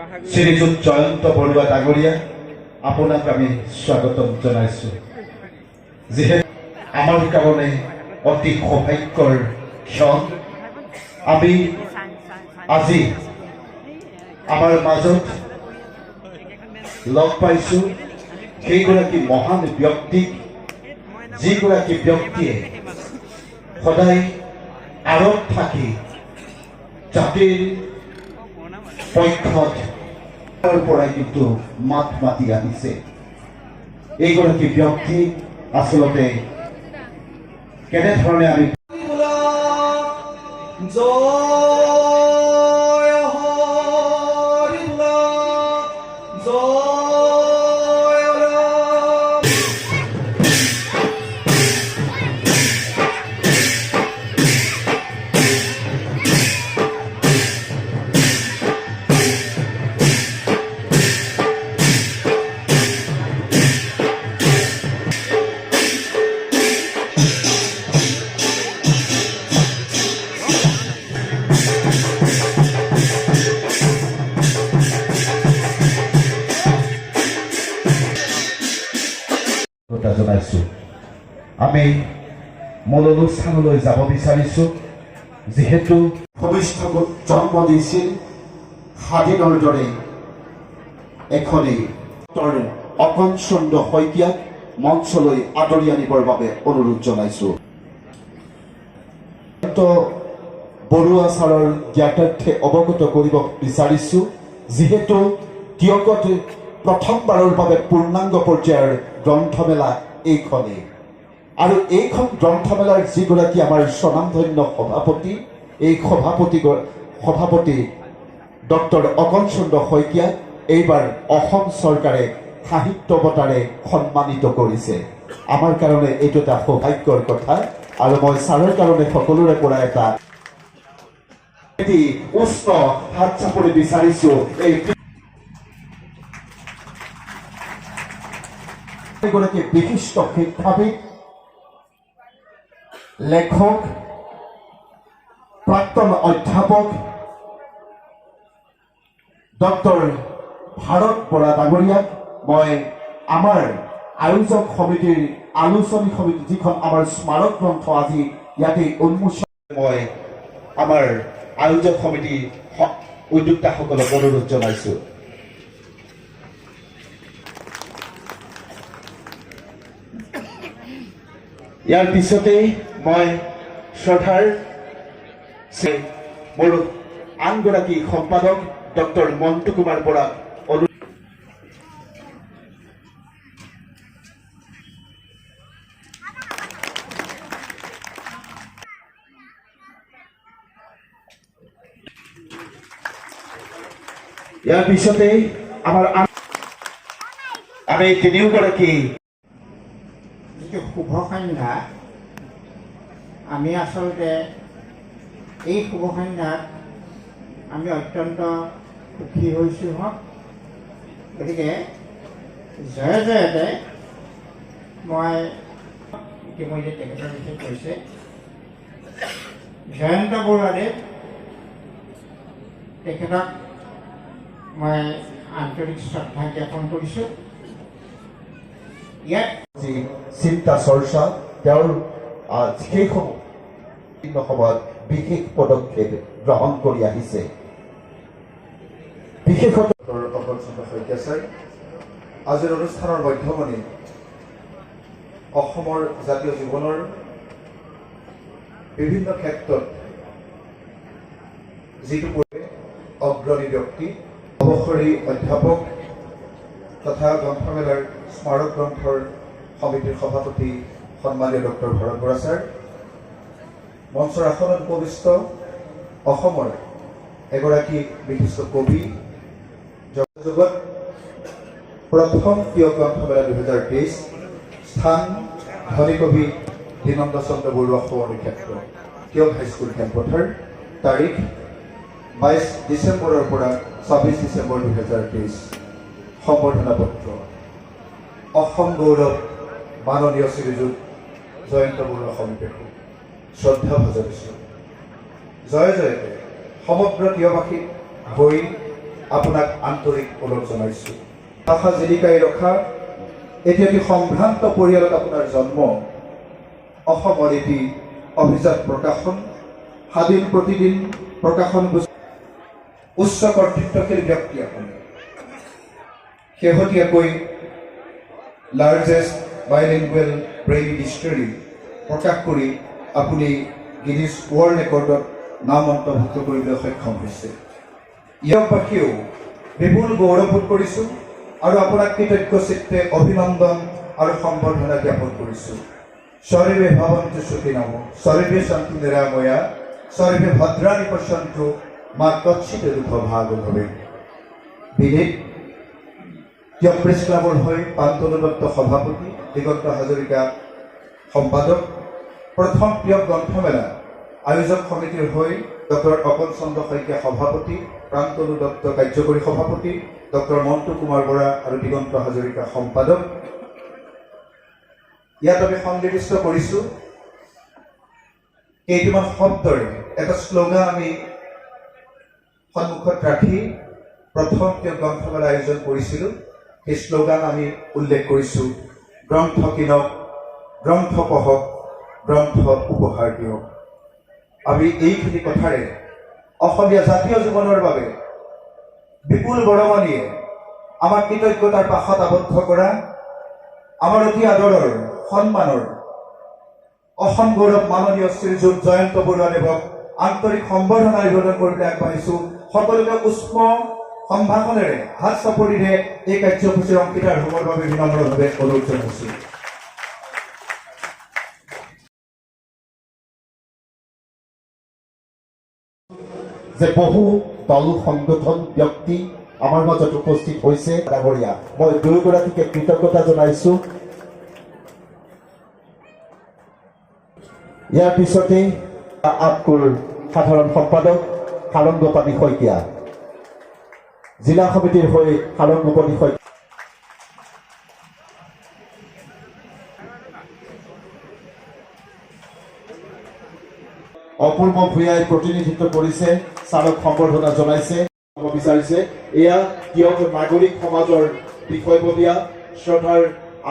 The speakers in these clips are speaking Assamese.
শ্ৰীযুত জয়ন্ত বৰুৱা ডাঙৰীয়া আপোনাক আমি স্বাগতম জনাইছো যিহেতু আমাৰ কাৰণে অতি সৌভাগ্যৰ ক্ষণ আমি আজি আমাৰ মাজত লগ পাইছো সেইগৰাকী মহান ব্যক্তিক যিগৰাকী ব্যক্তিয়ে সদায় আঁৰত থাকি জাতিৰ পক্ষত পৰাই কিন্তু মাত মাতি আহিছে এইগৰাকী ব্যক্তি আচলতে কেনেধৰণে আমি জনাইছো আমি মূল অনুষ্ঠানলৈ যাব বিচাৰিছো যিহেতু ভৱিষ্যত জন্ম দিছিল স্বাধীনৰ দৰে এখনি অকণ চন্দ্ৰ শইকীয়াক মঞ্চলৈ আদৰি আনিবৰ বাবে অনুৰোধ জনাইছো বৰুৱা ছাৰৰ জ্ঞাতাৰ্থে অৱগত কৰিব বিচাৰিছো যিহেতু তিয়কত প্ৰথমবাৰৰ বাবে পূৰ্ণাংগ পৰ্যায়ৰ গ্ৰন্থমেলা এইখনেই আৰু এইখন গ্ৰন্থমেলাৰ যিগৰাকী আমাৰ স্বনামধন্য সভাপতি এই সভাপতি ডক্টৰ অকণ চন্দ্ৰ শইকীয়া এইবাৰ অসম চৰকাৰে সাহিত্য বঁটাৰে সন্মানিত কৰিছে আমাৰ কাৰণে এইটো এটা সৌভাগ্যৰ কথা আৰু মই ছাৰৰ কাৰণে সকলোৰে পৰা এটা উষ্ণ হাত চাপৰি বিচাৰিছো এই এগৰাকী বিশিষ্ট শিক্ষাবিদ লেখক প্ৰাক্তন অধ্যাপক ডক্টৰ ভাৰত বৰা ডাঙৰীয়াক মই আমাৰ আয়োজক সমিতিৰ আলোচনী সমিতি যিখন আমাৰ স্মাৰক গ্ৰন্থ আজি ইয়াতে উন্মোচন মই আমাৰ আয়োজক সমিতি উদ্যোক্তাসকলক অনুৰোধ জনাইছো ইয়াৰ পিছতে মই শ্ৰদ্ধাৰ মোৰ আনগৰাকী সম্পাদক ডক্টৰ মণ্টু কুমাৰ বৰা ইয়াৰ পিছতে আমাৰ আমি তিনিওগৰাকী শুভ সন্ধ্যা আমি আচলতে এই শুভ সন্ধ্যাত আমি অত্যন্ত সুখী হৈছোঁ হওক গতিকে জয় জয়তে মই ইতিমধ্যে তেখেতৰ বিষয়ে কৈছে জয়ন্ত বৰুৱাদেৱ তেখেতক মই আন্তৰিক শ্ৰদ্ধা জ্ঞাপন কৰিছোঁ ইয়াত চিন্তা চৰ্চা তেওঁৰ সেই সময়ত বিশেষ পদক্ষেপ গ্ৰহণ কৰি আহিছে বিশেষত আজিৰ অনুষ্ঠানৰ মধ্যমণি অসমৰ জাতীয় জীৱনৰ বিভিন্ন ক্ষেত্ৰত যিটো অগ্ৰণী ব্যক্তি অৱসৰী অধ্যাপক তথা গ্ৰন্থমেলাৰ স্মাৰক গ্ৰন্থৰ সমিতিৰ সভাপতি সন্মানীয় ডক্টৰ ভাৰত বৰা ছাৰ মঞ্চৰ আসনত উপবিষ্ট অসমৰ এগৰাকী বিশিষ্ট কবি জগত প্ৰথম প্ৰিয় গ্ৰন্থমেলা 2023 স্থান ধনী কবি দীনন্দ চন্দ্ৰ বৰুৱা সমাৰোহ ক্ষেত্ৰ তিয়ক হাইস্কুল খেলপথাৰ তাৰিখ 22 ডিচেম্বৰৰ পৰা 26 ডিচেম্বৰ 2023 সম্বৰ্ধনা পত্ৰ অসম গৌৰৱ মাননীয় শ্ৰীযুত জয়ন্ত বৰুৱা সমিতিকো শ্ৰদ্ধা ভাজনিছোঁ জয় জয়তে সমগ্ৰ তিয়বাসীক হৈ আপোনাক আন্তৰিক অনুৰোধ জনাইছোঁ। ভাষা জিলিকাই ৰখা এটি অতি সম্ভ্ৰান্ত পৰিয়ালত আপোনাৰ জন্ম, অসমৰ এটি অভিজাত প্ৰকাশন, স্বাধীন প্ৰতিদিন প্ৰকাশন উচ্চ কৰ্তৃত্বশীল ব্যক্তি আপুনি। শেহতীয়াকৈ লাৰ্জেষ্ট বাইলিংগুৱেল ব্ৰেইন ডিষ্টিলাৰী প্ৰকাশ কৰি আপুনি গিনিছ ৱৰ্ল্ড ৰেকৰ্ডত নাম অন্তৰ্ভুক্ত কৰিবলৈ সক্ষম হৈছে। ইয়াৰবাসীয়েও বিপুল গৌৰৱবোধ কৰিছোঁ আৰু আপোনাক কৃতজ্ঞ চিত্তে অভিনন্দন আৰু সম্বৰ্ধনা জ্ঞাপন কৰিছোঁ। সৰ্বে ভৱন্তু সুখিনঃ, সৰ্বে সন্তু নিৰাময়া, সৰ্বে ভদ্ৰাণি পশ্যন্তু, মা কচ্ছিত দুঃখভাগ ভৱেৎ। বিনীত টিয়ক প্ৰেছ ক্লাবৰ হৈ পান্তনু দত্ত সভাপতি, দিগন্ত হাজৰিকা সম্পাদক, প্ৰথম টিয়ক গ্ৰন্থমেলা আয়োজক সমিতিৰ হৈ ডক্টৰ অকল চন্দ্ৰ শইকীয়া সভাপতি, প্ৰান্তনু দত্ত কাৰ্যকৰী সভাপতি, ডক্টৰ মণ্টু কুমাৰ বৰা আৰু দিগন্ত হাজৰিকা সম্পাদক। ইয়াত আমি সন্নিৱিষ্ট কৰিছোঁ কেইটামান শব্দৰে এটা শ্লোগান আমি সন্মুখত ৰাখি প্ৰথম টিয়ক গ্ৰন্থমেলা আয়োজন কৰিছিলোঁ। সেই শ্লোগান আমি উল্লেখ কৰিছোঁ, গ্ৰন্থ কিনক, গ্ৰন্থ পঢ়ক, গ্ৰন্থ উপহাৰ দিয়ক। আমি এইখিনি কথাৰে অসমীয়া জাতীয় জীৱনৰ বাবে বিপুল বৰঙণিয়ে আমাক কৃতজ্ঞতাৰ পাশত আবদ্ধ কৰা আমাৰ অতি আদৰৰ সন্মানৰ অসম গৌৰৱ মাননীয় শ্ৰীযুত জয়ন্ত বৰুৱাদেৱক আন্তৰিক সম্বৰ্ধনা নিবেদন কৰিবলৈ আগবাঢ়িছোঁ। সকলোকে উষ্ম সম্ভাষণেৰে হাত চাপৰিৰে এই কাৰ্যসূচীৰ অংশীদাৰ হ'বৰ বাবে বিনম্ৰভাৱে অনুৰোধ জনাইছোঁ। যে বহু দল সংগঠন ব্যক্তি আমাৰ মাজত উপস্থিত হৈছে ডাঙৰীয়া, মই দুয়োগৰাকীকে কৃতজ্ঞতা জনাইছোঁ। ইয়াৰ পিছতে আপকোৰ সাধাৰণ সম্পাদক সাৰংগপাণী শইকীয়া, জিলা সমিতিৰ হৈ সাৰংগপাণী শইকীয়া, অপূৰ্ব ভূঞাই প্ৰতিনিধিত্ব কৰিছে, ছাৰক সম্বৰ্ধনা জনাইছে বিচাৰিছে। এয়া টিয়ক নাগৰিক সমাজৰ বিষয়ববীয়া শ্ৰদ্ধাৰ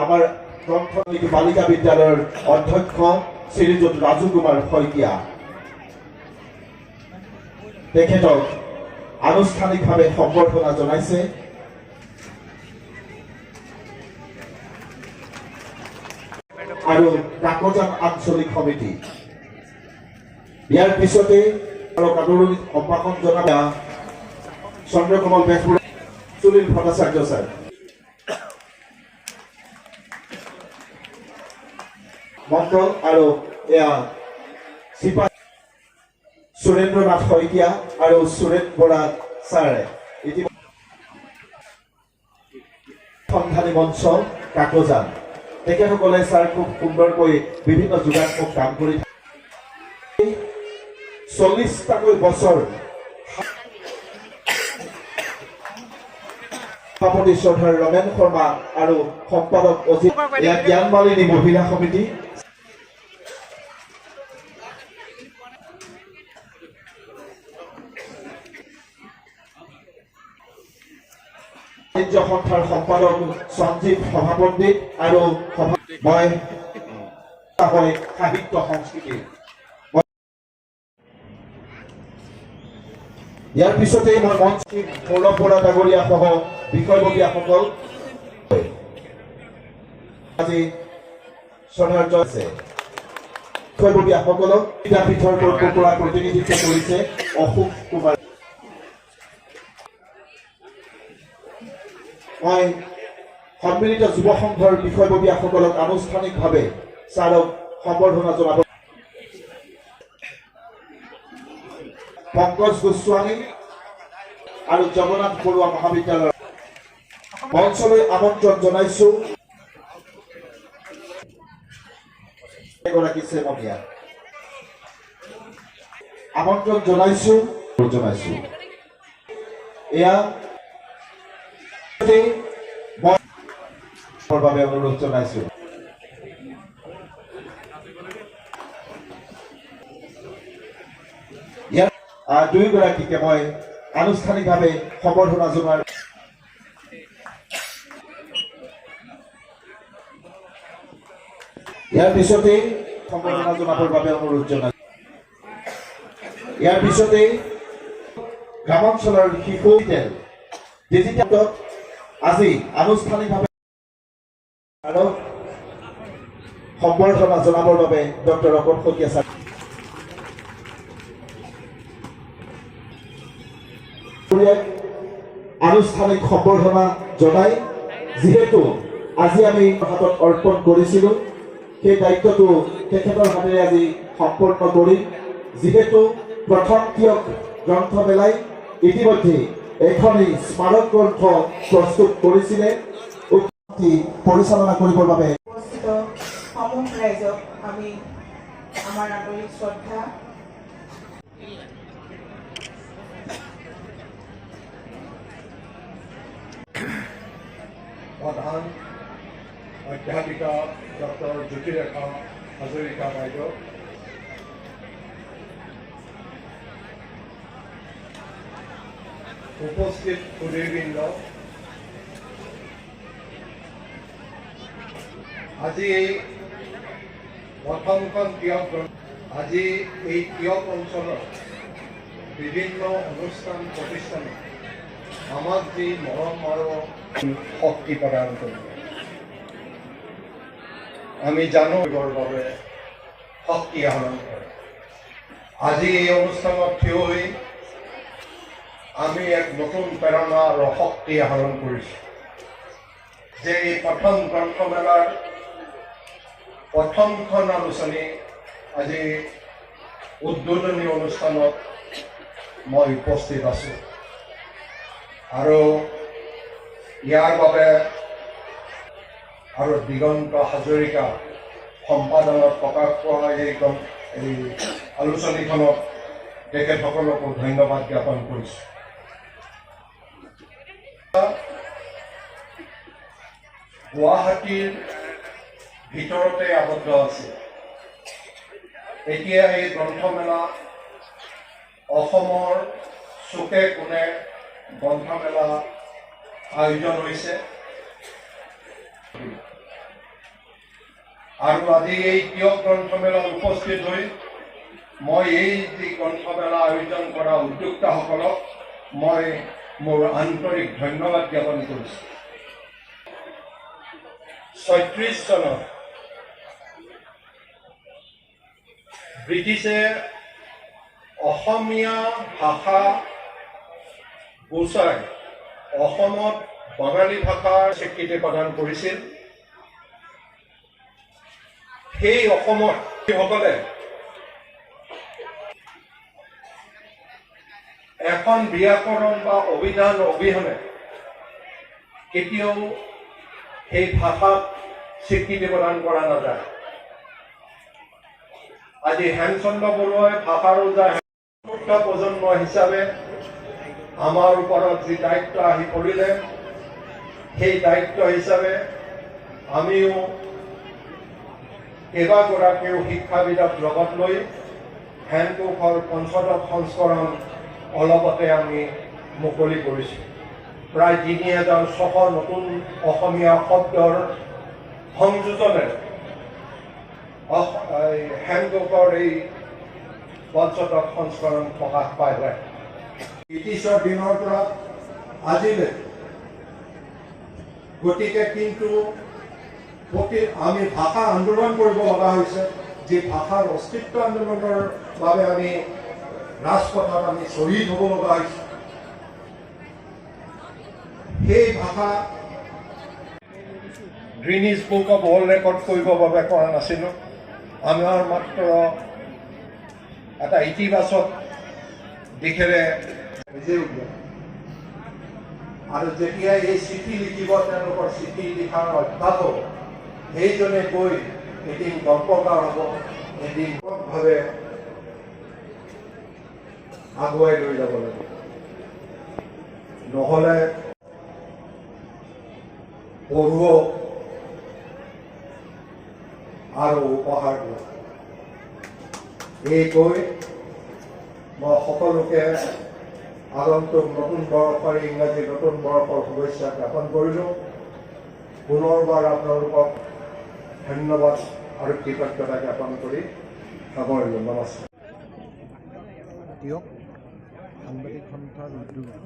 আমাৰ গ্ৰন্থনীতি বালিকা বিদ্যালয়ৰ অধ্যক্ষ শ্ৰীযুত ৰাজু কুমাৰ শইকীয়া, তেখেতক আনুষ্ঠানিকভাৱে সম্বৰ্ধনা জনাইছে। আৰু কাকজান আঞ্চলিক সমিতি, ইয়াৰ পিছতে আদৰণি সম্ভাষণ জনা চন্দ্ৰকমল বেজবৰুৱা, সুনীল ভট্টাচাৰ্য ছাৰ, মণ্ডল আৰু এয়া চিপাহী সুৰেন্দ্ৰ নাথ শইকীয়া আৰু সুৰেন বৰা ছাৰে সন্ধানী মঞ্চ কাকজান, তেখেতসকলে ছাৰ খুব সুন্দৰকৈ বিভিন্ন যোগাত্মক কাম কৰি 40টাকৈ বছৰ সভাপতি শ্ৰদ্ধাৰ ৰমেন শৰ্মা আৰু সম্পাদক অজিত, এয়া জ্ঞানমালিনী মহিলা সমিতি, বাণিজ্য সন্থাৰ সম্পাদক সঞ্জীৱ সভাপণ্ডিত আৰু মই সাহিত্য সংস্কৃতি। ইয়াৰ পিছতেই মই মঞ্চী সৌৰভ বৰা ডাঙৰীয়া সহ বিষয়ববীয়াসকল আজি শ্ৰদ্ধাৰ আছে। বিষয়ববীয়াসকলক বিদ্যাপীঠৰ পৰা প্ৰতিনিধিত্ব কৰিছে অশোক কুমাৰ। মই সন্মিলিত যুৱ সংঘৰ বিষয়ববীয়াসকলক আনুষ্ঠানিকভাৱে ছাৰক সম্বৰ্ধনা জনাব। পংকজ গোস্বামী আৰু জগন্নাথ বৰুৱা মহাবিদ্যালয়ৰ মঞ্চলৈ আমন্ত্ৰণ জনাইছো। এগৰাকী চেমনীয়া আমন্ত্ৰণ জনাইছো। এয়া বাবে অনুৰোধ জনাইছো। দুয়োগৰাকীকে মই আনুষ্ঠানিকভাৱে সম্বৰ্ধনা জনোৱাৰ ইয়াৰ পিছতেই সম্বৰ্ধনা জনাবৰ বাবে অনুৰোধ জনাইছোঁ। ইয়াৰ পিছতেই গ্ৰামাঞ্চলৰ শিশু ডিজিটেলত আজি আনুষ্ঠানিকভাৱে আৰু সম্বৰ্ধনা জনাবৰ বাবে ডক্টৰ অকণ শইকীয়া ছাৰ আনুষ্ঠানিক সম্বৰ্ধনা জনাই যিহেতু আজি আমি হাতত অৰ্পণ কৰিছিলোঁ সেই দায়িত্বটো তেখেতৰ হাতেৰে আজি সম্পূৰ্ণ কৰিম। যিহেতু প্ৰথম তিয়ক গ্ৰন্থমেলাই ইতিমধ্যে এখনি স্মাৰক গ্ৰন্থ প্ৰস্তুত কৰিছিলে পৰিচালনা কৰিবৰ বাবে উপস্থিত সমূহ ৰাইজক আমি আমাৰ আন্তৰিক শ্ৰদ্ধা প্ৰধান অধ্যাপিকা ডক্টৰ জ্যোতিৰেখা হাজৰিকা বাইদেউ, উপস্থিত সুধীবৃন্দ, আজি প্ৰথমখন তিয়ক আজি এই তিয়ক অঞ্চলৰ বিভিন্ন অনুষ্ঠান প্ৰতিষ্ঠানত আমাক যি মৰম আৰু শক্তি প্ৰদান কৰিব। আমি জানো বাবে শক্তি আহৰণ কৰে। আজি এই অনুষ্ঠানত থিয় হৈ আমি এক নতুন প্ৰেৰণা আৰু শক্তি আহৰণ কৰিছোঁ যে এই প্ৰথম গ্ৰন্থমেলাৰ প্ৰথমখন আলোচনী আজি উদ্বোধনী অনুষ্ঠানত মই উপস্থিত আছোঁ আৰু ইয়াৰ বাবে আৰু দিগন্ত হাজৰিকা সম্পাদনত প্ৰকাশ পোৱা এই আলোচনীখনত তেখেতসকলকো ধন্যবাদ জ্ঞাপন কৰিছোঁ। গুৱাহাটীৰ ভিতৰতে আবদ্ধ আছে। এতিয়া এই গ্ৰন্থমেলা অসমৰ চুকে কোণে গ্ৰন্থমেলা আয়োজন হৈছে আৰু আজি এই তিয়ক গ্ৰন্থমেলাত উপস্থিত হৈ মই এই যি গ্ৰন্থমেলা আয়োজন কৰা উদ্যোক্তাসকলক মই মোৰ আন্তৰিক ধন্যবাদ জ্ঞাপন কৰিছোঁ। ৩৬ চনত ব্ৰিটিছে অসমীয়া ভাষা গুচাই অসমত বঙালী ভাষাৰ স্বীকৃতি প্ৰদান কৰিছিল। সেই অসমত সকলে এখন ব্যাকৰণ বা অভিধান অবিহনে কেতিয়াও সেই ভাষাক স্বীকৃতি প্ৰদান কৰা নাযায়। আজি হেমচন্দ্ৰ বৰুৱাই ভাষাৰ প্ৰজন্ম হিচাপে আমাৰ ওপৰত যি দায়িত্ব আহি পৰিলে সেই দায়িত্ব হিচাপে আমিও কেইবাগৰাকীও শিক্ষাবিদক লগত লৈ হেণ্ডবুকৰ পঞ্চদশ সংস্কৰণ অলপতে আমি মুকলি কৰিছোঁ। প্ৰায় ৩,৬০০ নতুন অসমীয়া শব্দৰ সংযোজনেৰে হেণ্ডবুকৰ এই পঞ্চদশ সংস্কৰণ প্ৰকাশ পাই যায়। ব্ৰিটিছৰ দিনৰ পৰা আজিলৈ গতিকে কিন্তু আমি ভাষা আন্দোলন কৰিব লগা হৈছে। যি ভাষাৰ অস্তিত্ব আন্দোলনৰ বাবে আমি ৰাজপথত আমি শ্বহীদ হ'ব লগা হৈছে। সেই ভাষা Guinness book of world record কৰিবৰ বাবে কৰা নাছিলোঁ। আমাৰ মাত্ৰ এটা ইতিবাচক দিশেৰে নিজে উলিয়াই আৰু যেতিয়া এই চিঠি লিখিব তেওঁলোকৰ চিঠি লিখাৰ অভ্যাস হ'ব, সেইজনে গৈ এদিন গল্পকাৰ হ'ব, এদিন ভাৱে আগুৱাই লৈ যাব লাগিব। নহ'লে পঢ়ুৱক আৰু উপহাৰ দিয়ক। এই কৈ মই সকলোকে আগন্তুক নতুন বৰ্ষৰ ইংৰাজী নতুন বৰ্ষৰ শুভেচ্ছা জ্ঞাপন কৰিলোঁ। পুনৰবাৰ আপোনালোকক ধন্যবাদ আৰু কৃতজ্ঞতা জ্ঞাপন কৰি সামৰিলোঁ। নমস্কাৰ। দিয়ক সাংবাদিক সন্থাৰ উদ্যোগত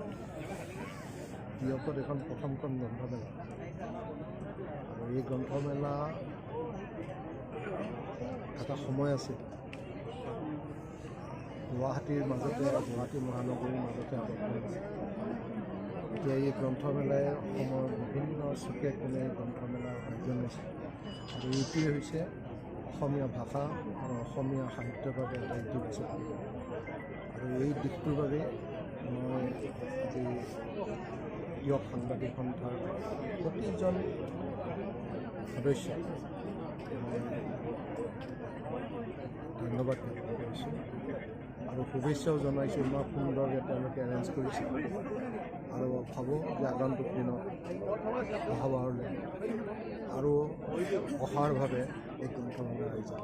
দিয়কত এখন প্ৰথমখন গ্ৰন্থমেলা, আৰু এই গ্ৰন্থমেলা এটা সময় আছিল গুৱাহাটীৰ মাজতে, গুৱাহাটী মহানগৰীৰ মাজতে আবদ্ধ আছিল। এতিয়া এই গ্ৰন্থমেলাই অসমৰ বিভিন্ন চুকে কোণে গ্ৰন্থমেলা আয়োজন হৈছে, আৰু এইটোৱে হৈছে অসমীয়া ভাষা আৰু অসমীয়া সাহিত্যৰ বাবে এটা ইতিবাচক দিশ। আৰু এই দিশটোৰ বাবে মই আজি দিয়ক সাংবাদিক সন্থাৰ প্ৰতিজন সদস্যক মই ধন্যবাদ জ্ঞাপন কৰিছোঁ আৰু শুভেচ্ছাও জনাইছোঁ। ইমান সুন্দৰকৈ তেওঁলোকে এৰেঞ্জ কৰিছে, আৰু ভাবোঁ যে আগন্তুক দিনত অহাবাৰলৈ আৰু অসাৰভাৱে এই গ্ৰন্থমেলাৰ আয়োজন।